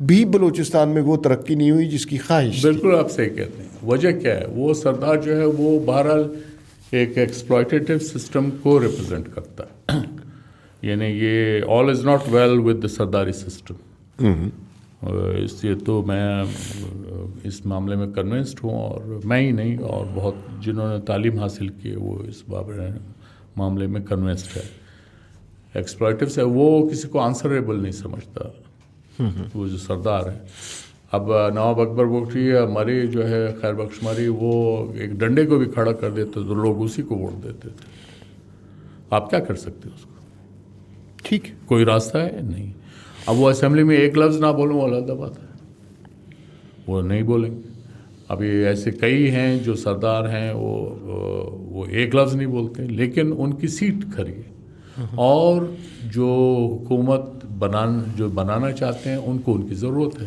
بھی بلوچستان میں وہ ترقی نہیں ہوئی جس کی خواہش. بالکل آپ صحیح کہتے ہیں. وجہ کیا ہے؟ وہ سردار جو ہے وہ بہرحال ایک ایکسپلائٹیو سسٹم کو ریپرزینٹ کرتا ہے. یعنی یہ all is not well with the sardari system. اس لیے تو میں اس معاملے میں کنونسڈ ہوں، اور میں ہی نہیں اور بہت جنہوں نے تعلیم حاصل کی ہے وہ اس معاملے میں کنونسڈ ہے. ایکسپلائٹیو سے وہ کسی کو آنسریبل نہیں سمجھتا وہ جو سردار ہے. اب نواب اکبر بگٹی ہماری جو ہے خیر بخش مری، وہ ایک ڈنڈے کو بھی کھڑا کر دیتے تو لوگ اسی کو ووٹ دیتے تھے. آپ کیا کر سکتے اس کو؟ ٹھیک، کوئی راستہ ہے نہیں. اب وہ اسمبلی میں ایک لفظ نہ بولوں وہ علیحدہ بات ہے، وہ نہیں بولیں گے. ابھی ایسے کئی ہیں جو سردار ہیں وہ ایک لفظ نہیں بولتے، لیکن ان کی سیٹ کھری ہے، اور جو حکومت بنانا چاہتے ہیں ان کو ان کی ضرورت ہے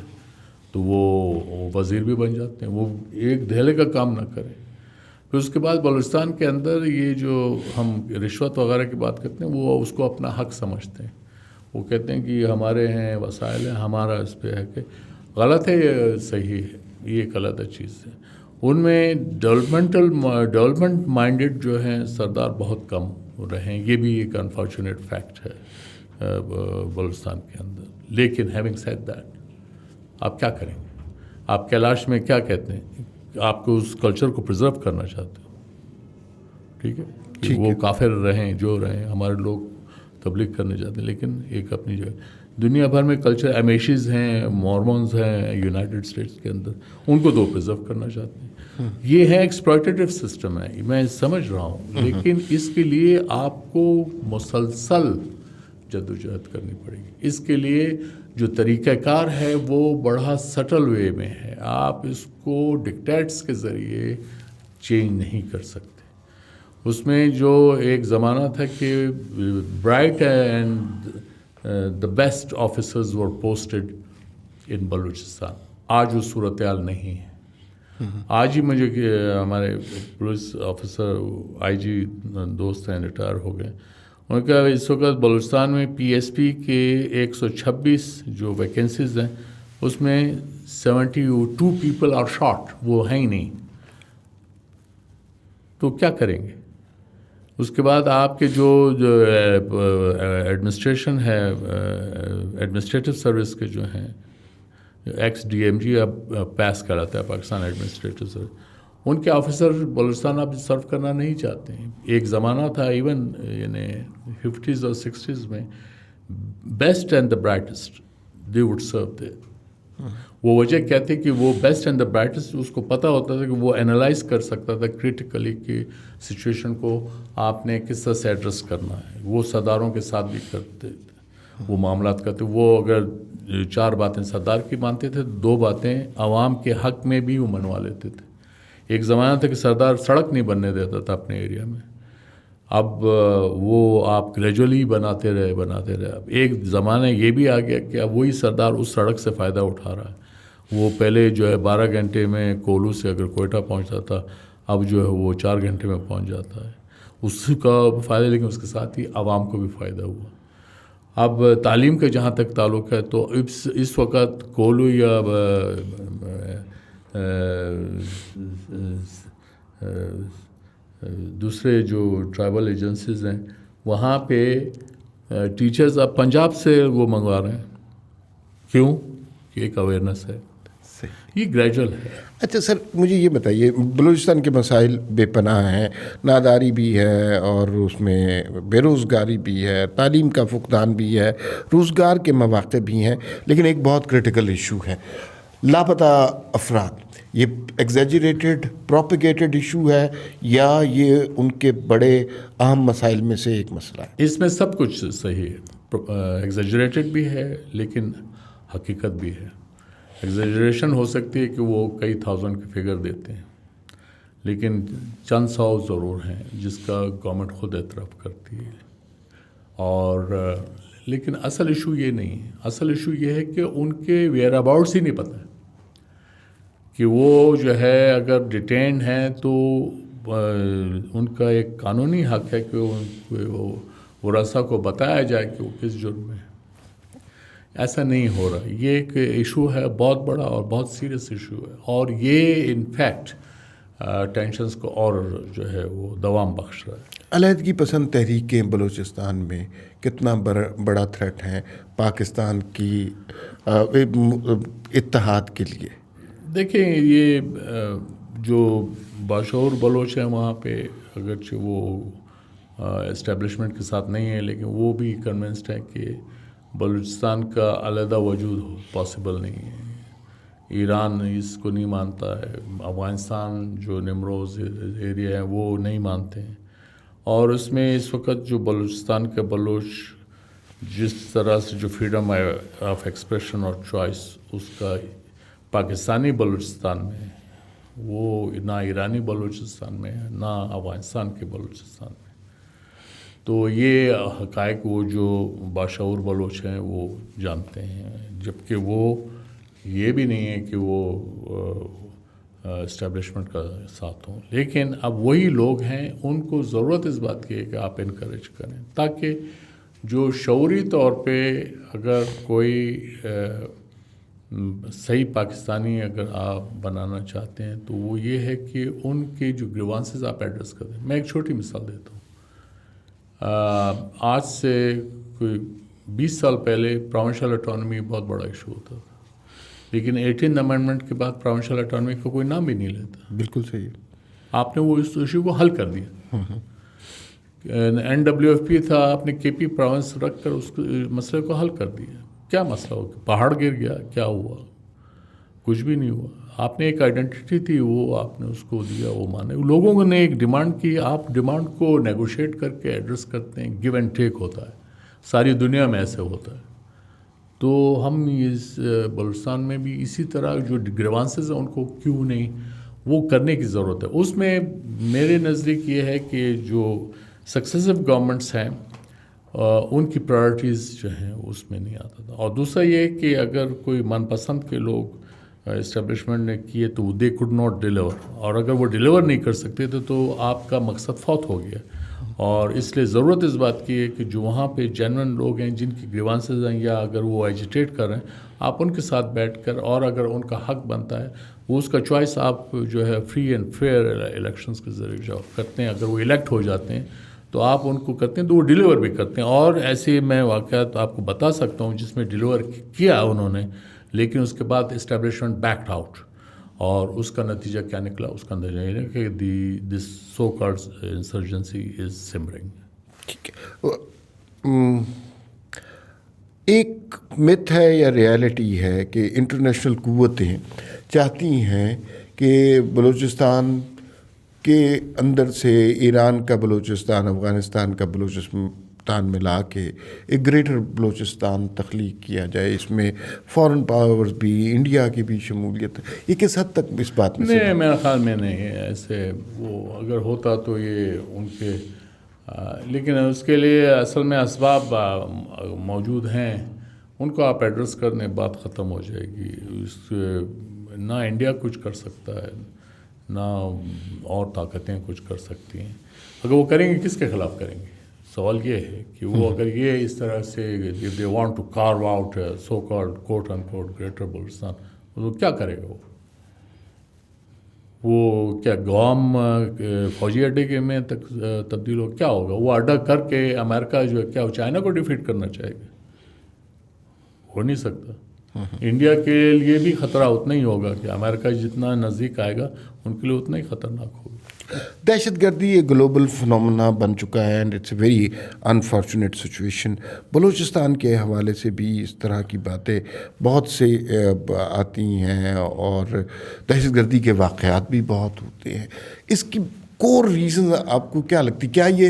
تو وہ وزیر بھی بن جاتے ہیں. وہ ایک دھیلے کا کام نہ کرے. پھر اس کے بعد بلوچستان کے اندر یہ جو ہم رشوت وغیرہ کی بات کرتے ہیں وہ اس کو اپنا حق سمجھتے ہیں. وہ کہتے ہیں کہ یہ ہمارے ہیں، وسائل ہیں، ہمارا اس پہ ہے. کہ غلط ہے یہ صحیح ہے، یہ ایک غلط چیز ہے. ان میں ڈیولپمنٹ مائنڈڈ جو ہیں سردار بہت کم رہے ہیں. یہ بھی ایک انفارچونیٹ فیکٹ ہے بلوچستان کے اندر. لیکن ہیونگ سیڈ دیٹ آپ کیا کریں گے؟ آپ کیلاش میں کیا کہتے ہیں؟ آپ کو اس کلچر کو پرزرو کرنا چاہتے ہو، ٹھیک ہے، وہ کافر رہیں جو رہیں، ہمارے لوگ تبلیغ کرنے جاتے ہیں، لیکن ایک اپنی جگہ. دنیا بھر میں کلچر امیشیز ہیں، مورمونز ہیں یونائٹڈ اسٹیٹس کے اندر، ان کو پرزرو کرنا چاہتے ہیں. یہ ہے ایکسپلائٹیو سسٹم ہے، میں سمجھ رہا ہوں، لیکن اس کے لیے آپ کو مسلسل جدوجہد کرنی پڑے گی. اس کے لیے جو طریقہ کار ہے وہ بڑا سٹل وے میں ہے. آپ اس کو ڈکٹیٹس کے ذریعے چینج نہیں کر سکتے. اس میں جو ایک زمانہ تھا کہ bright and the best officers were posted in Balochistan, آج وہ صورتحال نہیں ہے. آج ہی مجھے ہمارے پولیس آفیسر آئی جی دوست ہیں ریٹائر ہو گئے، ان کا اس وقت بلوچستان میں پی ایس پی کے 126 جو ویکینسیز ہیں اس میں 72 پیپل آر شارٹ، وہ ہیں ہی نہیں، تو کیا کریں گے؟ اس کے بعد آپ کے جو ایڈمنسٹریشن ہے، ایڈمنسٹریٹو سروس کے جو ہیں ایکس ڈی ایم جی اب پاس کراتا ہے پاکستان ایڈمنسٹریٹو سروس، ان کے آفیسر بلوچستان اب سرو کرنا نہیں چاہتے ہیں۔ ایک زمانہ تھا ایون یعنی 50s اور 60s میں best and the brightest they would serve there, وہ وجہ کہتے کہ وہ بیسٹ اینڈ دا برائٹسٹ، اس کو پتہ ہوتا تھا کہ وہ انالائز کر سکتا تھا کریٹیکلی کہ سچویشن کو آپ نے کس طرح سے ایڈریس کرنا ہے۔ وہ سرداروں کے ساتھ بھی کرتے تھے وہ معاملات کرتے، وہ اگر 4 باتیں سردار کی مانتے تھے، 2 باتیں عوام کے حق میں بھی وہ منوا لیتے تھے۔ ایک زمانہ تھا کہ سردار سڑک نہیں بننے دیتا تھا اپنے ایریا میں، اب وہ آپ گریجولی بناتے رہے۔ اب ایک زمانہ یہ بھی آ گیا کہ اب وہی سردار اس سڑک سے فائدہ اٹھا رہا ہے۔ وہ پہلے جو ہے 12 گھنٹے میں کولو سے اگر کوئٹہ پہنچتا تھا، اب جو ہے وہ 4 گھنٹے میں پہنچ جاتا ہے، اس کا فائدہ، لیکن اس کے ساتھ ہی عوام کو بھی فائدہ ہوا۔ اب تعلیم کا جہاں تک تعلق ہے تو اس وقت کولو یا دوسرے جو ٹرائبل ایجنسیز ہیں وہاں پہ ٹیچرز اب پنجاب سے وہ منگوا رہے ہیں، کیوں کہ ایک اویئرنیس ہے، یہ گریجول ہے۔ اچھا سر، مجھے یہ بتائیے، بلوچستان کے مسائل بے پناہ ہیں، ناداری بھی ہے اور اس میں بے روزگاری بھی ہے، تعلیم کا فقدان بھی ہے، روزگار کے مواقع بھی ہیں، لیکن ایک بہت کرٹیکل ایشو ہے لاپتہ افراد۔ یہ ایگزیجریٹڈ پروپیگیٹڈ ایشو ہے یا یہ ان کے بڑے اہم مسائل میں سے ایک مسئلہ ہے؟ اس میں سب کچھ صحیح ہے، ایگزیجریٹڈ بھی ہے لیکن حقیقت بھی ہے۔ ایگزیجریشن ہو سکتی ہے کہ وہ کئی تھاؤزنڈ کی فگر دیتے ہیں، لیکن چند 100 ضرور ہیں جس کا گورنمنٹ خود اعتراف کرتی ہے، اور لیکن اصل ایشو یہ نہیں ہے۔ اصل ایشو یہ ہے کہ ان کے ویئر اباؤٹس ہی نہیں پتہ ہے کہ وہ جو ہے اگر ڈیٹینڈ ہیں تو ان کا ایک قانونی حق ہے کہ وہ ورثاء کو بتایا جائے کہ وہ کس جرم میں ہے۔ ایسا نہیں ہو رہا، یہ ایک ایشو ہے بہت بڑا اور بہت سیریس ایشو ہے، اور یہ انفیکٹ ٹینشنز کو اور جو ہے وہ دوام بخش رہا ہے۔ علیحدگی پسند تحریکیں بلوچستان میں کتنا بڑا تھریٹ ہیں پاکستان کی اتحاد کے لیے؟ دیکھیں، یہ جو باشعور بلوچ ہیں وہاں پہ اگرچہ وہ اسٹیبلشمنٹ کے ساتھ نہیں ہے، لیکن وہ بھی کنونسڈ ہے کہ بلوچستان کا علیحدہ وجود پاسبل نہیں ہے۔ ایران اس کو نہیں مانتا ہے، افغانستان جو نیمروز ایریا ہے وہ نہیں مانتے ہیں، اور اس میں اس وقت جو بلوچستان کے بلوچ جس طرح سے جو فریڈم آف ایکسپریشن اور چوائس اس کا پاکستانی بلوچستان میں، وہ نہ ایرانی بلوچستان میں ہے نہ افغانستان کے بلوچستان میں۔ تو یہ حقائق وہ جو باشعور بلوچ ہیں وہ جانتے ہیں، جبکہ وہ یہ بھی نہیں ہے کہ وہ اسٹیبلشمنٹ کا ساتھ ہوں، لیکن اب وہی لوگ ہیں، ان کو ضرورت اس بات کی ہے کہ آپ انکریج کریں، تاکہ جو شعوری طور پہ اگر کوئی صحیح پاکستانی اگر آپ بنانا چاہتے ہیں تو وہ یہ ہے کہ ان کے جو گریوانسز آپ ایڈریس کریں۔ میں ایک چھوٹی مثال دیتا ہوں، آج سے کوئی 20 سال پہلے پروونشل اٹانومی بہت بڑا ایشو ہوتا تھا، لیکن 18 امینڈمنٹ کے بعد پروونشل اٹانومی کا کوئی نام بھی نہیں لیتا۔ بالکل صحیح، آپ نے وہ اس ایشو کو حل کر دیا۔ NWFP تھا، آپ نے KP پروونس رکھ کر اس مسئلے کو حل کر دیا۔ کیا مسئلہ ہو گیا؟ پہاڑ گر گیا؟ کیا ہوا؟ کچھ بھی نہیں ہوا۔ آپ نے ایک آئیڈینٹی تھی، وہ آپ نے اس کو دیا، وہ مانے۔ لوگوں نے ایک ڈیمانڈ کی، آپ ڈیمانڈ کو نیگوشیٹ کر کے ایڈریس کرتے ہیں، گیو اینڈ ٹیک ہوتا ہے، ساری دنیا میں ایسے ہوتا ہے۔ تو ہم اس بلوچستان میں بھی اسی طرح جو گریوانسز ہیں ان کو کیوں نہیں وہ کرنے کی ضرورت ہے۔ اس میں میرے نزدیک یہ ہے کہ جو سکسیسو گورنمنٹس ہیں ان کی پرائرٹیز جو ہیں اس میں نہیں آتا تھا۔ اور دوسرا یہ کہ اگر کوئی من پسند کے لوگ اسٹیبلشمنٹ نے کیے تو دے کوڈ ناٹ ڈیلیور, اور اگر وہ ڈیلیور نہیں کر سکتے تھے تو آپ کا مقصد فوت ہو گیا. اور اس لیے ضرورت اس بات کی ہے کہ جو وہاں پہ جینون لوگ ہیں جن کی گریوانسز ہیں یا اگر وہ ایجیٹیٹ کر رہے ہیں, آپ ان کے ساتھ بیٹھ کر, اور اگر ان کا حق بنتا ہے وہ اس کا چوائس آپ جو ہے فری اینڈ فیئر الیکشنز کے ذریعے جو کرتے ہیں, اگر وہ الیکٹ ہو جاتے ہیں تو آپ ان کو کرتے ہیں تو وہ ڈیلیور بھی کرتے ہیں. اور ایسے میں واقعات آپ کو بتا سکتا ہوں جس میں ڈیلیور کیا انہوں نے, لیکن اس کے بعد اسٹیبلشمنٹ بیکڈ آؤٹ, اور اس کا نتیجہ کیا نکلا؟ اس کا نتیجہ یہ ہے کہ دس سو کالڈ انسرجنسی از سمرنگ. ٹھیک ہے. ایک مت ہے یا ریالٹی ہے کہ انٹرنیشنل قوتیں چاہتی ہیں کہ بلوچستان کے اندر سے ایران کا بلوچستان, افغانستان کا بلوچستان ملا کے ایک گریٹر بلوچستان تخلیق کیا جائے. اس میں فارن پاورز بھی, انڈیا کی بھی شمولیت ہے. یہ کس حد تک اس بات میں نہیں, میرے خیال میں نہیں ہے ایسے. وہ اگر ہوتا تو یہ ان کے, لیکن اس کے لیے اصل میں اسباب موجود ہیں, ان کو آپ ایڈریس کرنے بات ختم ہو جائے گی. اس نہ انڈیا کچھ کر سکتا ہے نہ اور طاقتیں کچھ کر سکتی ہیں. اگر وہ کریں گے کس کے خلاف کریں گے؟ سوال یہ ہے کہ وہ اگر یہ اس طرح سے if they want to carve out so called quote unquote greater Balochistan, وہ کیا کرے گا؟ وہ کیا گوام فوجی اڈے کے میں تبدیل ہو, کیا ہوگا؟ وہ اڈا کر کے امریکہ جو ہے کیا وہ چائنا کو ڈیفیٹ کرنا چاہے گا؟ ہو نہیں سکتا. انڈیا کے لیے بھی خطرہ اتنا ہی ہوگا کہ امریکہ جتنا نزدیک آئے گا ان کے لیے اتنا ہی خطرناک ہوگا. دہشت گردی ایک گلوبل فنومنا بن چکا ہے and it's a very unfortunate situation. Balochistan کے حوالے سے بھی اس طرح کی باتیں بہت سے آتی ہیں اور دہشت گردی کے واقعات بھی بہت ہوتے ہیں. اس کی کور ریزن آپ کو کیا لگتی؟ کیا یہ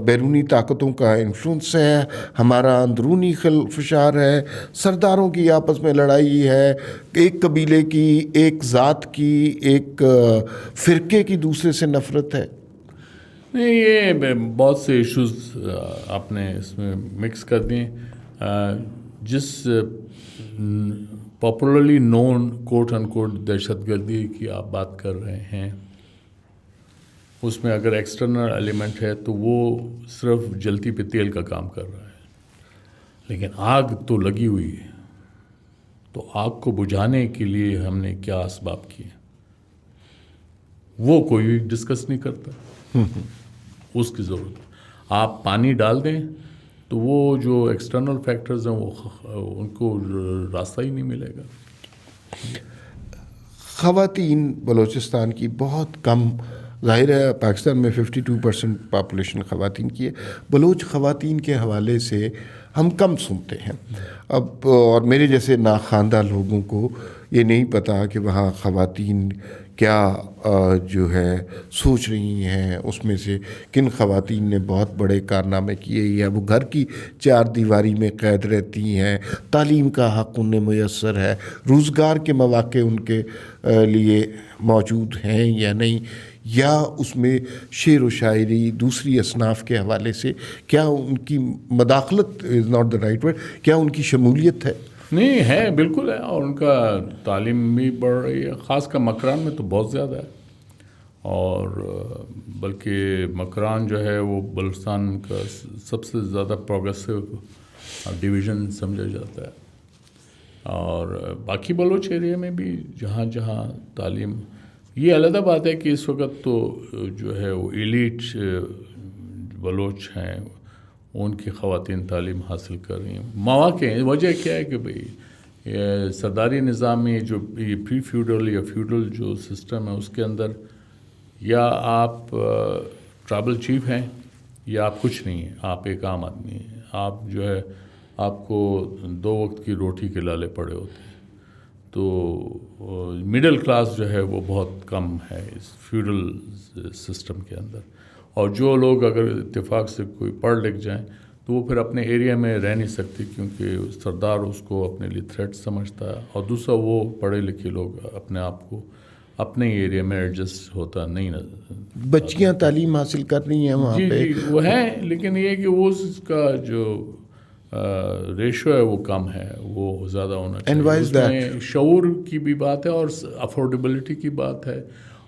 بیرونی طاقتوں کا انفلوئنس ہے, ہمارا اندرونی خلفشار ہے, سرداروں کی آپس میں لڑائی ہے, ایک قبیلے کی, ایک ذات کی, ایک فرقے کی دوسرے سے نفرت ہے؟ نہیں, یہ بہت سے ایشوز آپ نے اس میں مکس کر دیے. جس پاپولرلی نون کوٹ ان کوٹ دہشت گردی کی آپ بات کر رہے ہیں, اس میں اگر ایکسٹرنل ایلیمنٹ ہے تو وہ صرف جلتی پہ تیل کا کام کر رہا ہے, لیکن آگ تو لگی ہوئی ہے. تو آگ کو بجھانے کے لیے ہم نے کیا اسباب کیے وہ کوئی ڈسکس نہیں کرتا. اس کی ضرورت, آپ پانی ڈال دیں تو وہ جو ایکسٹرنل فیکٹرز ہیں وہ ان کو راستہ ہی نہیں ملے گا. خواتین بلوچستان کی بہت کم, ظاہر ہے پاکستان میں 52% پاپولیشن خواتین کی ہے, بلوچ خواتین کے حوالے سے ہم کم سنتے ہیں. اب اور میرے جیسے ناخواندہ لوگوں کو یہ نہیں پتا کہ وہاں خواتین کیا جو ہے سوچ رہی ہیں, اس میں سے کن خواتین نے بہت بڑے کارنامے کیے یا وہ گھر کی چار دیواری میں قید رہتی ہیں, تعلیم کا حق انہیں میسر ہے, روزگار کے مواقع ان کے لیے موجود ہیں یا نہیں, یا اس میں شعر و شاعری دوسری اصناف کے حوالے سے کیا ان کی مداخلت is not the right word, کیا ان کی شمولیت ہے؟ نہیں ہے, بالکل ہے, اور ان کا تعلیم بھی بڑھ رہی ہے, خاص کر مکران میں تو بہت زیادہ ہے. اور بلکہ مکران جو ہے وہ بلوچستان کا سب سے زیادہ پروگریسو ڈویژن سمجھا جاتا ہے. اور باقی بلوچ ایریا میں بھی جہاں جہاں تعلیم, یہ علیحدہ بات ہے کہ اس وقت تو جو ہے وہ ایلیٹ بلوچ ہیں ان کی خواتین تعلیم حاصل کر رہی ہیں. مواقع ہیں, وجہ کیا ہے کہ بھئی یہ سرداری نظام میں جو پری فیوڈل یا فیوڈل جو سسٹم ہے اس کے اندر یا آپ ٹرائبل چیف ہیں یا آپ کچھ نہیں ہیں, آپ ایک عام آدمی ہیں. آپ جو ہے آپ کو 2 وقت کی روٹی کے لالے پڑے ہوتے ہیں. تو مڈل کلاس جو ہے وہ بہت کم ہے اس فیوڈل سسٹم کے اندر. اور جو لوگ اگر اتفاق سے کوئی پڑھ لکھ جائیں تو وہ پھر اپنے ایریا میں رہ نہیں سکتے کیونکہ سردار اس کو اپنے لیے تھریٹ سمجھتا ہے. اور دوسرا وہ پڑھے لکھے لوگ اپنے آپ کو اپنے ایریا میں ایڈجسٹ ہوتا نہیں. بچیاں تعلیم حاصل کر رہی ہیں وہاں پہ, جی وہ ہیں, لیکن یہ کہ وہ اس کا جو ریشو ہے وہ کم ہے، وہ زیادہ ہونا And why چاہیے. is اس میں شعور کی بھی بات ہے اور افورڈیبلٹی کی بات ہے.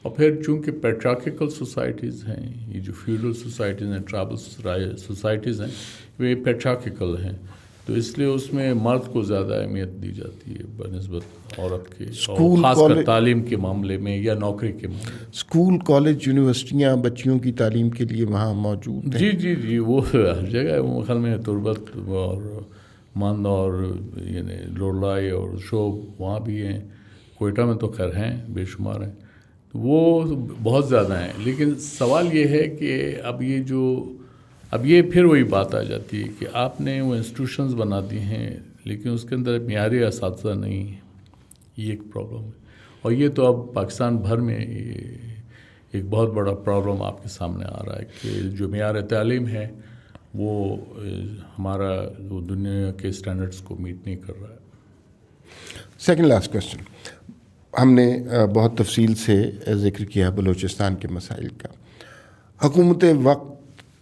اور پھر چونکہ پیٹراکیکل سوسائٹیز ہیں، یہ جو فیوڈل سوسائٹیز ہیں، ٹرائبل سوسائٹیز ہیں، یہ پیٹراکیکل ہیں، تو اس لیے اس میں مرد کو زیادہ اہمیت دی جاتی ہے بنسبت عورت کے، اور خاص کر تعلیم کے معاملے میں یا نوکری کے معاملے میں. اسکول، کالج، یونیورسٹیاں بچیوں کی تعلیم کے لیے وہاں موجود ہیں. جی وہ ہر جگہ ہے. وہ خیال میں تربت اور مند اور یعنی لوڑلائی اور شوب وہاں بھی ہیں. کوئٹہ میں تو خیر ہیں، بے شمار ہیں، تو وہ بہت زیادہ ہیں. لیکن سوال یہ ہے کہ اب یہ پھر وہی بات آ جاتی ہے کہ آپ نے وہ انسٹیٹیوشنز بنا دی ہیں لیکن اس کے اندر معیاری اساتذہ نہیں ہیں. یہ ایک پرابلم ہے، اور یہ تو اب پاکستان بھر میں ایک بہت بڑا پرابلم آپ کے سامنے آ رہا ہے کہ جو معیار تعلیم ہے وہ ہمارا وہ دنیا کے اسٹینڈرڈس کو میٹ نہیں کر رہا ہے. Second last question. ہم نے بہت تفصیل سے ذکر کیا بلوچستان کے مسائل کا. حکومت وقت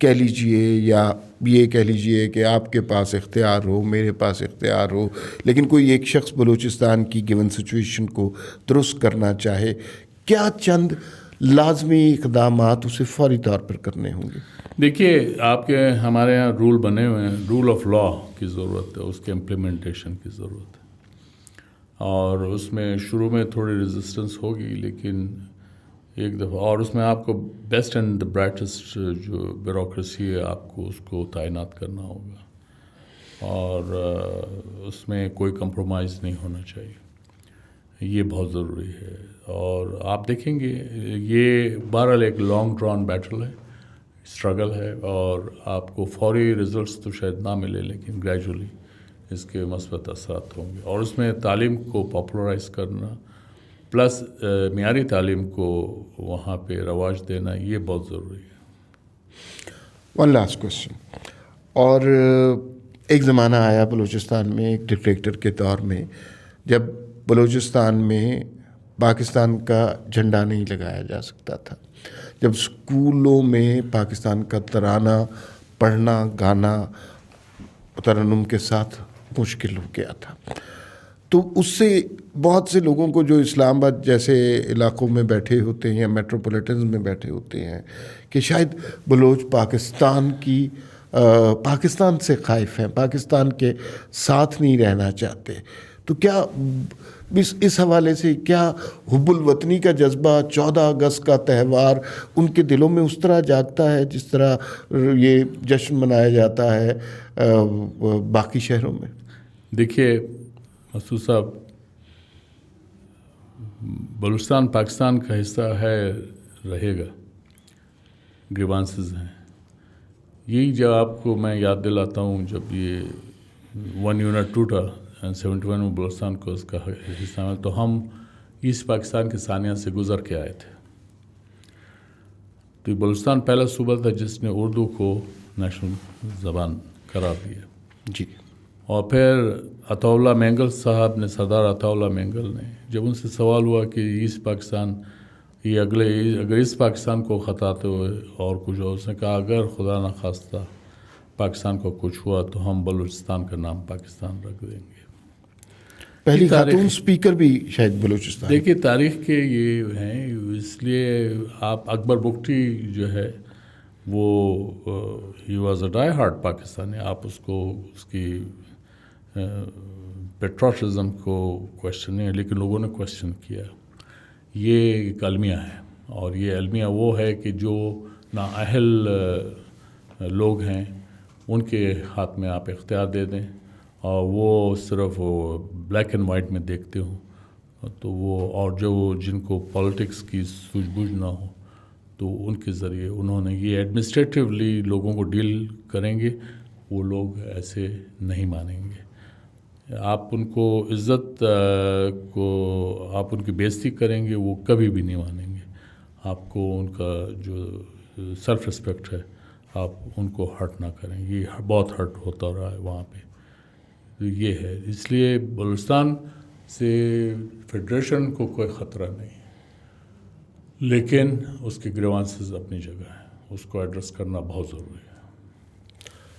کہہ لیجئے یا یہ کہہ لیجئے کہ آپ کے پاس اختیار ہو، میرے پاس اختیار ہو، لیکن کوئی ایک شخص بلوچستان کی گیون سچویشن کو درست کرنا چاہے، کیا چند لازمی اقدامات اسے فوری طور پر کرنے ہوں گے؟ دیکھیے، آپ کے ہمارے یہاں رول بنے ہوئے ہیں. رول آف لا کی ضرورت ہے، اس کے امپلیمنٹیشن کی ضرورت ہے، اور اس میں شروع میں تھوڑی ریزسٹنس ہوگی، لیکن ایک دفعہ، اور اس میں آپ کو بیسٹ اینڈ دا برائٹسٹ جو بیوروکریسی ہے آپ کو اس کو تعینات کرنا ہوگا، اور اس میں کوئی کمپرومائز نہیں ہونا چاہیے. یہ بہت ضروری ہے. اور آپ دیکھیں گے یہ بہرحال ایک لانگ ڈران بیٹل ہے، اسٹرگل ہے، اور آپ کو فوری رزلٹس تو شاید نہ ملے لیکن گریجولی اس کے مثبت اثرات ہوں گے. اور اس میں تعلیم کو پاپولرائز کرنا پلس معیاری تعلیم کو وہاں پہ رواج دینا، یہ بہت ضروری ہے. One last question. اور ایک زمانہ آیا بلوچستان میں ایک ڈکٹیٹر کے دور میں جب بلوچستان میں پاکستان کا جھنڈا نہیں لگایا جا سکتا تھا، جب اسکولوں میں پاکستان کا ترانہ پڑھنا گانا ترنم کے ساتھ مشکل ہو گیا تھا. تو اس سے بہت سے لوگوں کو جو اسلام آباد جیسے علاقوں میں بیٹھے ہوتے ہیں یا میٹروپولیٹنز میں بیٹھے ہوتے ہیں کہ شاید بلوچ پاکستان سے خائف ہیں، پاکستان کے ساتھ نہیں رہنا چاہتے. تو کیا اس حوالے سے کیا حب الوطنی کا جذبہ 14 اگست کا تہوار ان کے دلوں میں اس طرح جاگتا ہے جس طرح یہ جشن منایا جاتا ہے باقی شہروں میں؟ دیکھیے مسعود صاحب، بلوچستان پاکستان کا حصہ ہے، رہے گا. گریوانسز ہیں. یہی جب آپ کو میں یاد دلاتا ہوں جب یہ 1 یونٹ ٹوٹا 71 میں بلوچستان کو اس کا حصہ میں، تو ہم ایسٹ پاکستان کے ثانیہ سے گزر کے آئے تھے. تو بلوچستان پہلا صوبہ تھا جس نے اردو کو نیشنل زبان قرار دیا. جی. اور پھر عطا اللہ مینگل صاحب نے، سردار عطا اللہ مینگل نے، جب ان سے سوال ہوا کہ ایسٹ پاکستان یہ اگر ایسٹ پاکستان کو خطاتے ہوئے اور کچھ ہو، اس نے کہا اگر خدا نخواستہ پاکستان کو کچھ ہوا تو ہم بلوچستان کا نام پاکستان رکھ دیں گے. پہلی خاتون اسپیکر بھی شاید بلوچستان. دیکھیے تاریخ کے یہ ہیں، اس لیے آپ اکبر بگٹی جو ہے وہ he was a dye hard Pakistani. آپ اس کو اس کی پیٹروٹزم کو کوشچن نہیں ہے، لیکن لوگوں نے کوشچن کیا. یہ ایک المیہ ہے، اور یہ المیہ وہ ہے کہ جو نااہل لوگ ہیں ان کے ہاتھ میں آپ اختیار دے دیں اور وہ صرف بلیک اینڈ وائٹ میں دیکھتے ہوں، تو وہ اور جو جن کو پالیٹکس کی سوجھ بوجھ نہ ہو تو ان کے ذریعے انہوں نے یہ ایڈمنسٹریٹیولی لوگوں کو ڈیل کریں گے. وہ لوگ ایسے نہیں مانیں گے. آپ ان کو عزت کو آپ ان کی بےزتی کریں گے، وہ کبھی بھی نہیں مانیں گے. آپ کو ان کا جو سیلف رسپیکٹ ہے آپ ان کو ہرٹ نہ کریں. یہ بہت ہرٹ ہوتا رہا ہے وہاں پہ. یہ ہے، اس لیے بلوچستان سے فیڈریشن کو کوئی خطرہ نہیں ہے، لیکن اس کے گریوانسز اپنی جگہ ہیں، اس کو ایڈریس کرنا بہت ضروری ہے.